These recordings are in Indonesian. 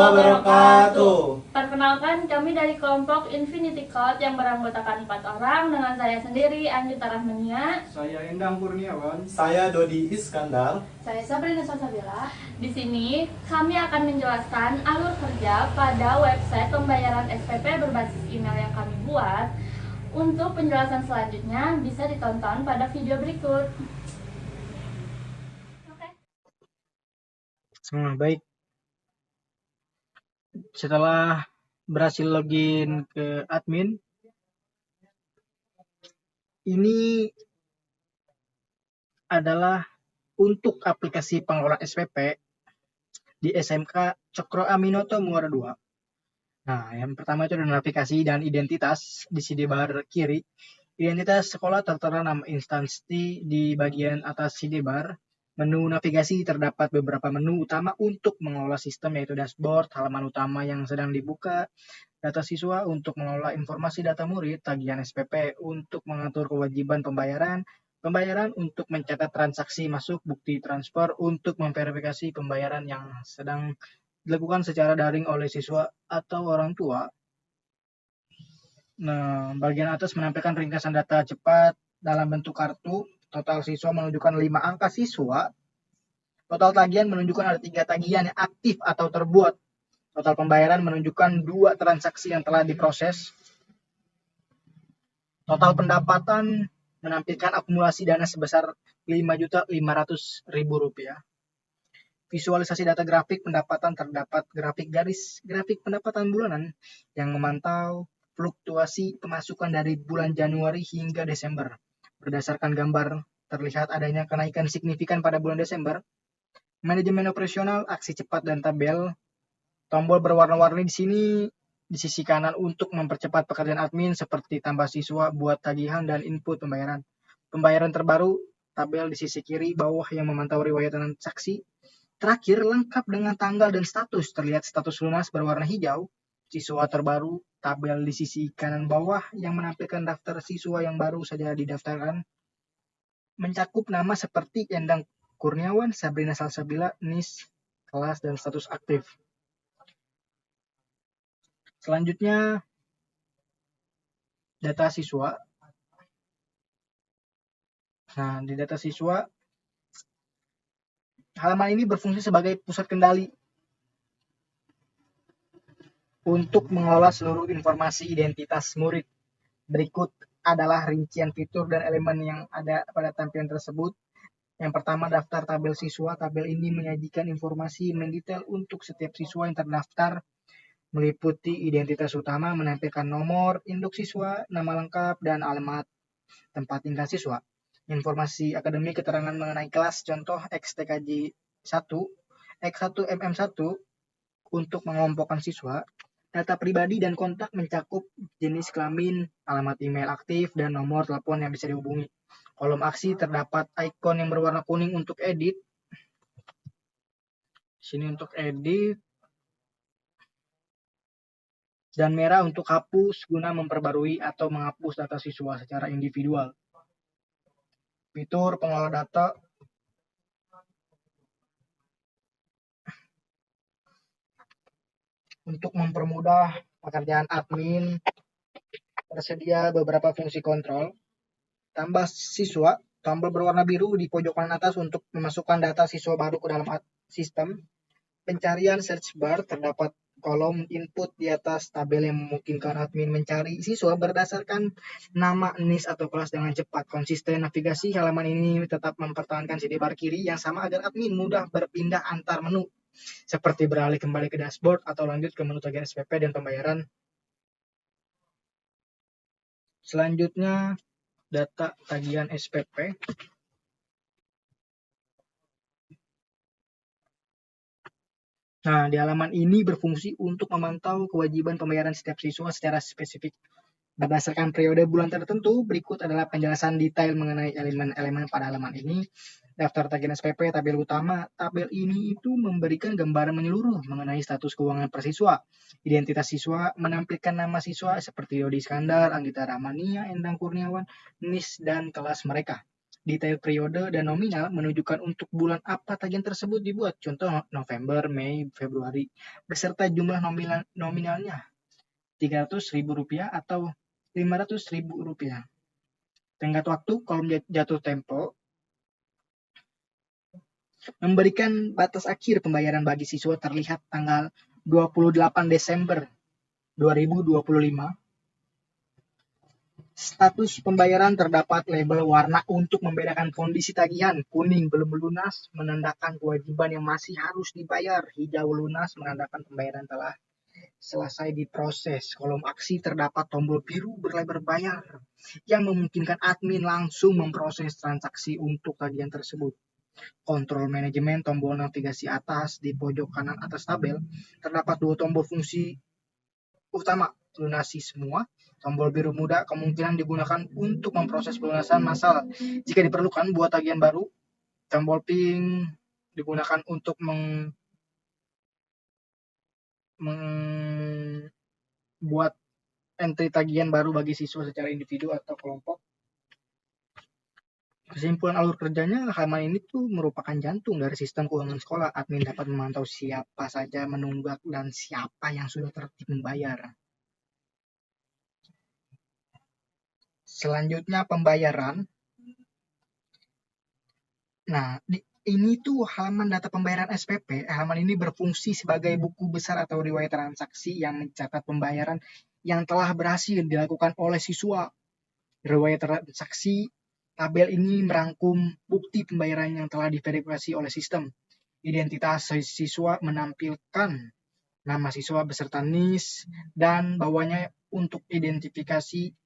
wabarakatuh. Perkenalkan, kami dari kelompok Infinity Code yang beranggotakan 4 orang dengan saya sendiri, Anggita Rahmania. Saya Endang Kurniawan. Saya Dodi Iskandar. Saya Sabrina Salsabila. Di sini kami akan menjelaskan alur kerja pada website pembayaran SPP berbasis email yang kami buat. Untuk penjelasan selanjutnya bisa ditonton pada video berikut. Baik. Setelah berhasil login ke admin, ini adalah untuk aplikasi pengelola SPP di SMK Cokro Aminoto Muara 2. Nah, yang pertama itu adalah navigasi dan identitas di sidebar kiri. Identitas sekolah tertera nama instansi di bagian atas sidebar. Menu navigasi terdapat beberapa menu utama untuk mengelola sistem, yaitu dashboard, halaman utama yang sedang dibuka, data siswa untuk mengelola informasi data murid, tagihan SPP untuk mengatur kewajiban pembayaran, pembayaran untuk mencatat transaksi masuk, bukti transfer untuk memverifikasi pembayaran yang sedang dilakukan secara daring oleh siswa atau orang tua. Nah, bagian atas menampilkan ringkasan data cepat dalam bentuk kartu. Total siswa menunjukkan 5 angka siswa. Total tagihan menunjukkan ada 3 tagihan yang aktif atau terbuat. Total pembayaran menunjukkan 2 transaksi yang telah diproses. Total pendapatan menampilkan akumulasi dana sebesar Rp5.500.000. Visualisasi data grafik pendapatan terdapat grafik pendapatan bulanan yang memantau fluktuasi pemasukan dari bulan Januari hingga Desember. Berdasarkan gambar, terlihat adanya kenaikan signifikan pada bulan Desember. Manajemen operasional, aksi cepat dan tabel. Tombol berwarna-warni di sini di sisi kanan untuk mempercepat pekerjaan admin seperti tambah siswa, buat tagihan, dan input pembayaran. Pembayaran terbaru, tabel di sisi kiri bawah yang memantau riwayat transaksi. Terakhir, lengkap dengan tanggal dan status. Terlihat status lunas berwarna hijau. Siswa terbaru, tabel di sisi kanan bawah yang menampilkan daftar siswa yang baru saja didaftarkan. Mencakup nama seperti Endang Kurniawan, Sabrina Salsabila, NIS, kelas, dan status aktif. Selanjutnya, data siswa. Nah, di data siswa, halaman ini berfungsi sebagai pusat kendali untuk mengelola seluruh informasi identitas murid. Berikut adalah rincian fitur dan elemen yang ada pada tampilan tersebut. Yang pertama, daftar tabel siswa. Tabel ini menyajikan informasi mendetail untuk setiap siswa yang terdaftar, meliputi identitas utama, menampilkan nomor induk siswa, nama lengkap, dan alamat tempat tinggal siswa. Informasi akademik, keterangan mengenai kelas, contoh XTKJ 1, X1 MM1 untuk mengelompokkan siswa. Data pribadi dan kontak mencakup jenis kelamin, alamat email aktif, dan nomor telepon yang bisa dihubungi. Kolom aksi terdapat ikon yang berwarna kuning untuk edit. Sini untuk edit. Dan merah untuk hapus guna memperbarui atau menghapus data siswa secara individual. Fitur pengelola data. Untuk mempermudah pekerjaan admin, tersedia beberapa fungsi kontrol. Tambah siswa, tombol berwarna biru di pojok kanan atas untuk memasukkan data siswa baru ke dalam sistem. Pencarian search bar, terdapat kolom input di atas tabel yang memungkinkan admin mencari siswa berdasarkan nama, NIS, atau kelas dengan cepat. Konsisten navigasi, halaman ini tetap mempertahankan sidebar kiri yang sama agar admin mudah berpindah antar menu, seperti beralih kembali ke dashboard atau lanjut ke menu tagihan SPP dan pembayaran. Selanjutnya, data tagihan SPP. Nah, di halaman ini berfungsi untuk memantau kewajiban pembayaran setiap siswa secara spesifik. Berdasarkan periode bulan tertentu, berikut adalah penjelasan detail mengenai elemen-elemen pada halaman ini. Daftar tagihan SPP, tabel utama. Tabel ini itu memberikan gambaran menyeluruh mengenai status keuangan per siswa. Identitas siswa menampilkan nama siswa seperti Dodi Iskandar, Anggita Rahmania, Endang Kurniawan, NIS, dan kelas mereka. Detail periode dan nominal menunjukkan untuk bulan apa tagihan tersebut dibuat. Contoh November, Mei, Februari. Beserta jumlah nominalnya. Rp300.000 atau Rp500.000. Tenggat waktu kolom jatuh tempo memberikan batas akhir pembayaran bagi siswa terlihat tanggal 28 Desember 2025. Status pembayaran terdapat label warna untuk membedakan kondisi tagihan. Kuning belum lunas menandakan kewajiban yang masih harus dibayar. Hijau lunas menandakan pembayaran telah selesai diproses. Kolom aksi terdapat tombol biru berlabel bayar yang memungkinkan admin langsung memproses transaksi untuk tagihan tersebut. Kontrol manajemen tombol navigasi atas di pojok kanan atas tabel terdapat 2 tombol fungsi utama. Lunasi semua. Tombol biru muda kemungkinan digunakan untuk memproses pelunasan massal jika diperlukan buat tagihan baru. Tombol pink digunakan untuk membuat entry tagihan baru bagi siswa secara individu atau kelompok. Kesimpulan alur kerjanya, halaman ini tuh merupakan jantung dari sistem keuangan sekolah. Admin dapat memantau siapa saja menunggak dan siapa yang sudah tertib membayar. Selanjutnya pembayaran. Nah, ini tuh halaman data pembayaran SPP. Halaman ini berfungsi sebagai buku besar atau riwayat transaksi yang mencatat pembayaran yang telah berhasil dilakukan oleh siswa. Riwayat transaksi tabel ini merangkum bukti pembayaran yang telah diverifikasi oleh sistem. Identitas siswa menampilkan nama siswa beserta NIS dan bawahnya untuk identifikasi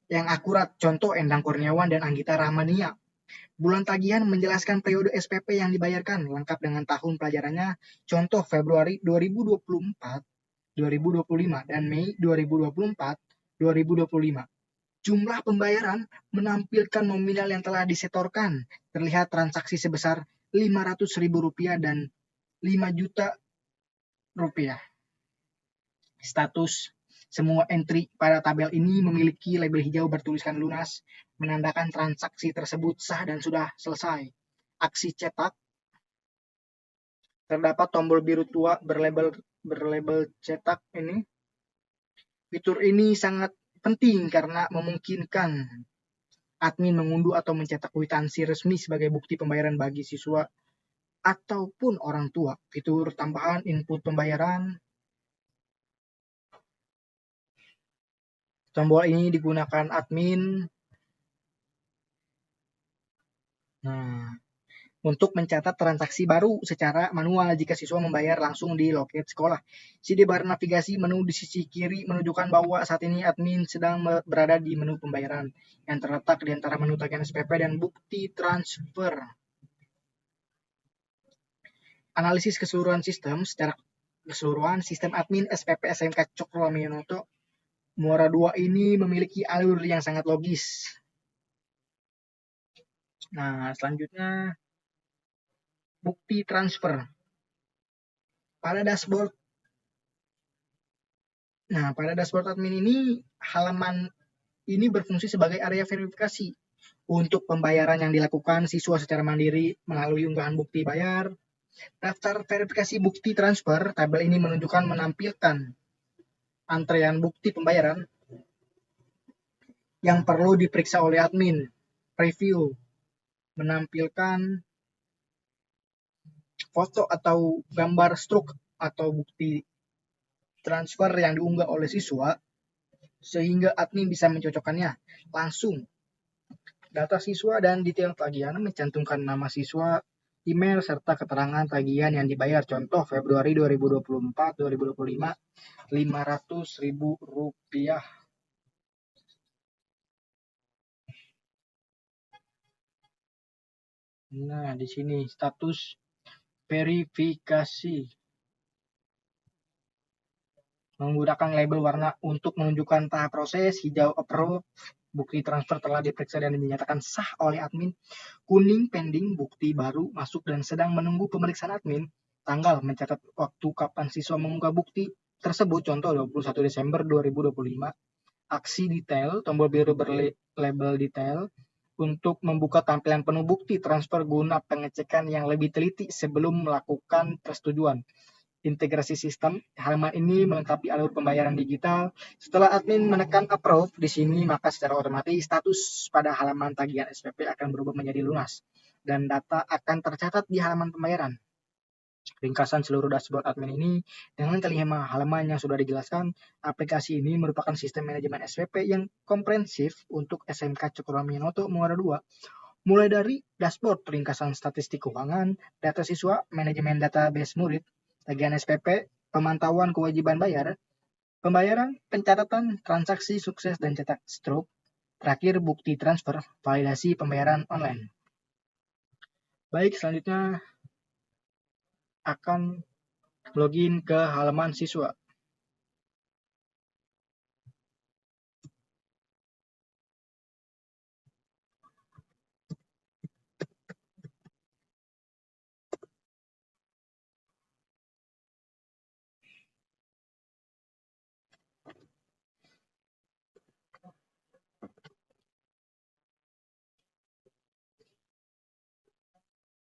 yang akurat. Contoh Endang Kurniawan dan Anggita Rahmania. Bulan tagihan menjelaskan periode SPP yang dibayarkan lengkap dengan tahun pelajarannya. Contoh Februari 2024, 2025 dan Mei 2024, 2025. Jumlah pembayaran menampilkan nominal yang telah disetorkan. Terlihat transaksi sebesar Rp500.000 dan Rp5 juta. Status semua entry pada tabel ini memiliki label hijau bertuliskan lunas, menandakan transaksi tersebut sah dan sudah selesai. Aksi cetak. Terdapat tombol biru tua berlabel cetak ini. Fitur ini sangat penting karena memungkinkan admin mengunduh atau mencetak kwitansi resmi sebagai bukti pembayaran bagi siswa ataupun orang tua. Fitur tambahan input pembayaran. Tombol ini digunakan admin untuk mencatat transaksi baru secara manual jika siswa membayar langsung di loket sekolah. Sidebar navigasi menu di sisi kiri menunjukkan bahwa saat ini admin sedang berada di menu pembayaran yang terletak di antara menu tagihan SPP dan bukti transfer. Analisis keseluruhan sistem. Secara keseluruhan, sistem admin SPP SMK Cokro Aminoto Muara II ini memiliki alur yang sangat logis. Nah, selanjutnya bukti transfer. Pada dashboard. Nah, pada dashboard admin ini, halaman ini berfungsi sebagai area verifikasi untuk pembayaran yang dilakukan siswa secara mandiri melalui unggahan bukti bayar. Daftar verifikasi bukti transfer, tabel ini menampilkan antrean bukti pembayaran yang perlu diperiksa oleh admin. Preview menampilkan foto atau gambar struk atau bukti transfer yang diunggah oleh siswa sehingga admin bisa mencocokkannya langsung. Data siswa dan detail tagihan mencantumkan nama siswa, email, serta keterangan tagihan yang dibayar. Contoh Februari 2024-2025 Rp500.000. Nah, di sini status verifikasi. Menggunakan label warna untuk menunjukkan tahap proses. Hijau approve, bukti transfer telah diperiksa dan dinyatakan sah oleh admin. Kuning pending, bukti baru masuk dan sedang menunggu pemeriksaan admin. Tanggal mencatat waktu kapan siswa mengunggah bukti tersebut, contoh 21 Desember 2025. Aksi detail, tombol biru berlabel detail, untuk membuka tampilan penuh bukti transfer guna pengecekan yang lebih teliti sebelum melakukan persetujuan. Integrasi sistem, halaman ini melengkapi alur pembayaran digital. Setelah admin menekan approve di sini, maka secara otomatis status pada halaman tagihan SPP akan berubah menjadi lunas dan data akan tercatat di halaman pembayaran. Ringkasan seluruh dashboard admin ini dengan kelima halaman yang sudah dijelaskan, aplikasi ini merupakan sistem manajemen SPP yang komprehensif untuk SMK Cokroaminoto Muara II, mulai dari dashboard ringkasan statistik keuangan, data siswa, manajemen database murid, tagihan SPP, pemantauan kewajiban bayar, pembayaran, pencatatan, transaksi sukses dan cetak struk, terakhir bukti transfer, validasi pembayaran online. Baik, selanjutnya akan login ke halaman siswa.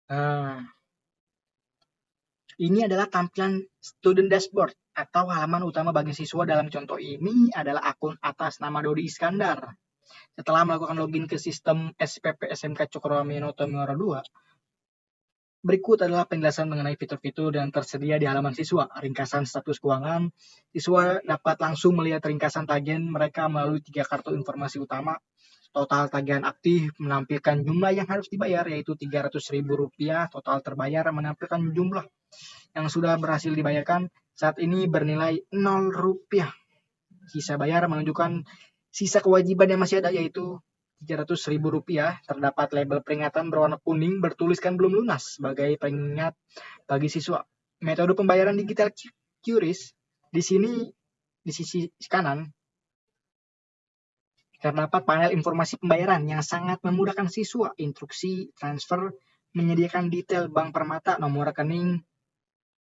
Nah, ini adalah tampilan student dashboard atau halaman utama bagi siswa. Dalam contoh ini adalah akun atas nama Dodi Iskandar. Setelah melakukan login ke sistem SPP SMK Cokroaminoto Muara II, berikut adalah penjelasan mengenai fitur-fitur yang tersedia di halaman siswa. Ringkasan status keuangan. Siswa dapat langsung melihat ringkasan tagihan mereka melalui 3 kartu informasi utama. Total tagihan aktif menampilkan jumlah yang harus dibayar, yaitu Rp300.000. Total terbayar menampilkan jumlah yang sudah berhasil dibayarkan saat ini bernilai Rp0. Sisa bayar menunjukkan sisa kewajiban yang masih ada, yaitu Rp300.000. Terdapat label peringatan berwarna kuning bertuliskan belum lunas sebagai pengingat bagi siswa. Metode pembayaran digital QRIS di sini di sisi kanan terdapat panel informasi pembayaran yang sangat memudahkan siswa. Instruksi transfer menyediakan detail Bank Permata, nomor rekening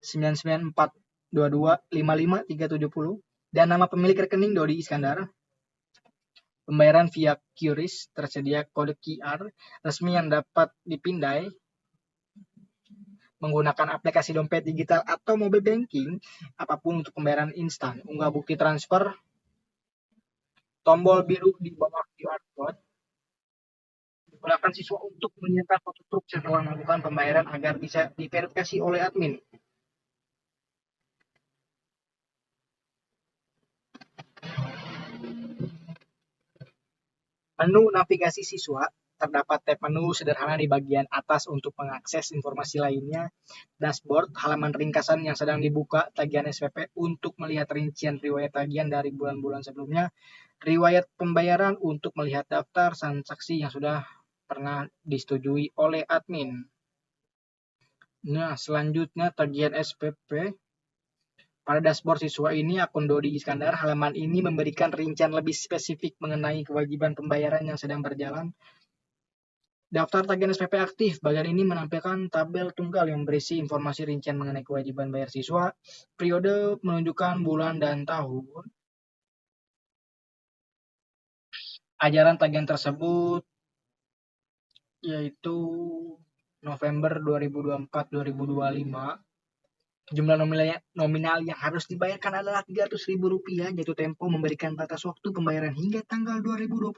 99422553370 dan nama pemilik rekening Dodi Iskandar. Pembayaran via QRIS tersedia kode QR resmi yang dapat dipindai menggunakan aplikasi dompet digital atau mobile banking apapun untuk pembayaran instan. Unggah bukti transfer, tombol biru di bawah QR code digunakan siswa untuk menyiapkan foto truk setelah melakukan pembayaran agar bisa diverifikasi oleh admin. Menu navigasi siswa, terdapat tab menu sederhana di bagian atas untuk mengakses informasi lainnya. Dashboard, halaman ringkasan yang sedang dibuka tagihan SPP untuk melihat rincian riwayat tagihan dari bulan-bulan sebelumnya. Riwayat pembayaran untuk melihat daftar transaksi yang sudah pernah disetujui oleh admin. Nah, selanjutnya tagihan SPP. Pada dashboard siswa ini, akun Dodi Iskandar, halaman ini memberikan rincian lebih spesifik mengenai kewajiban pembayaran yang sedang berjalan. Daftar tagihan SPP aktif. Bagian ini menampilkan tabel tunggal yang berisi informasi rincian mengenai kewajiban bayar siswa. Periode menunjukkan bulan dan tahun. Ajaran tagihan tersebut yaitu November 2024-2025. Jumlah nominal yang harus dibayarkan adalah Rp300.000, yaitu Tempo memberikan batas waktu pembayaran hingga tanggal 28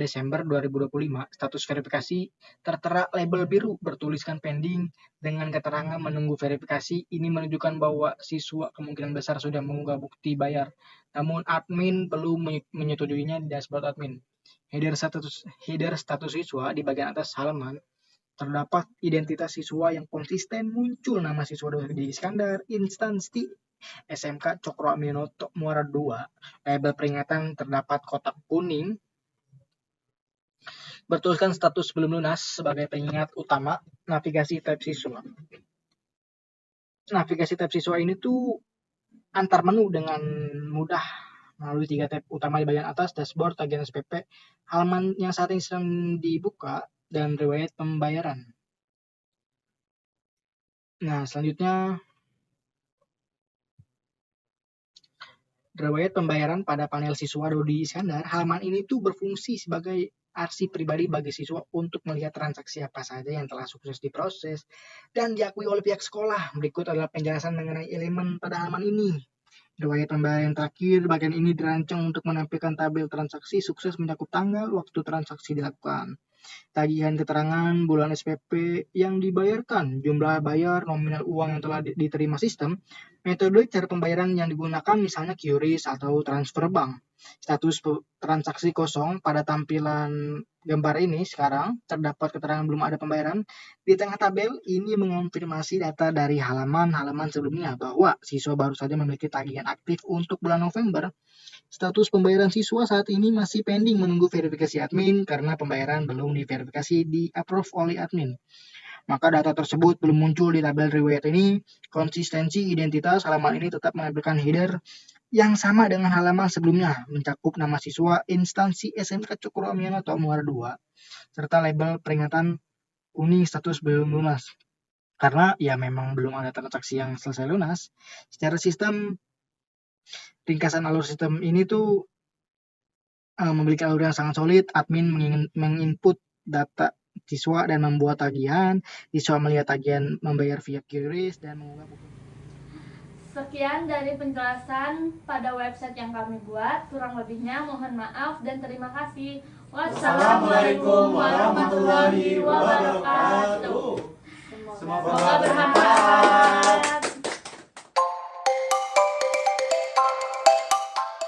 Desember 2025. Status verifikasi tertera label biru bertuliskan pending dengan keterangan menunggu verifikasi. Ini menunjukkan bahwa siswa kemungkinan besar sudah mengunggah bukti bayar, namun admin belum menyetujuinya di dashboard admin. Header status siswa di bagian atas halaman. Terdapat identitas siswa yang konsisten, muncul nama siswa Dodi Iskandar, instansi SMK Cokroaminoto Muara II. Label peringatan terdapat kotak kuning bertuliskan status belum lunas sebagai pengingat utama. Navigasi tab siswa. Navigasi tab siswa ini tuh antar menu dengan mudah melalui 3 tab utama di bagian atas, dashboard, tagihan SPP, halaman yang saat ini sedang dibuka, dan riwayat pembayaran. Nah, selanjutnya Riwayat pembayaran pada panel siswa Dodi Iskandar, halaman ini tuh berfungsi sebagai arsip pribadi bagi siswa untuk melihat transaksi apa saja yang telah sukses diproses dan diakui oleh pihak sekolah. Berikut adalah penjelasan mengenai elemen pada halaman ini. Riwayat pembayaran terakhir, bagian ini dirancang untuk menampilkan tabel transaksi sukses mencakup tanggal, waktu transaksi dilakukan, tagihan keterangan bulan SPP yang dibayarkan, jumlah bayar, nominal uang yang telah diterima sistem, metode cara pembayaran yang digunakan misalnya QRIS atau transfer bank. Status transaksi kosong pada tampilan gambar ini sekarang terdapat keterangan belum ada pembayaran. Di tengah tabel ini mengonfirmasi data dari halaman-halaman sebelumnya bahwa siswa baru saja memiliki tagihan aktif untuk bulan November. Status pembayaran siswa saat ini masih pending menunggu verifikasi admin karena pembayaran belum diverifikasi di approve oleh admin. Maka data tersebut belum muncul di tabel riwayat ini. Konsistensi identitas halaman ini tetap menampilkan header yang sama dengan halaman sebelumnya, mencakup nama siswa, instansi SMK Cokro Aminoto atau Muara 2, serta label peringatan kuning status belum lunas. Karena ya memang belum ada transaksi yang selesai lunas. Secara sistem, ringkasan alur sistem ini tuh memiliki alur yang sangat solid. Admin menginput data siswa dan membuat tagihan. Siswa melihat tagihan membayar via QRIS dan mengunggah buku. Sekian dari penjelasan pada website yang kami buat. Kurang lebihnya mohon maaf dan terima kasih. Wassalamualaikum warahmatullahi wabarakatuh. Semoga Semoga bermanfaat.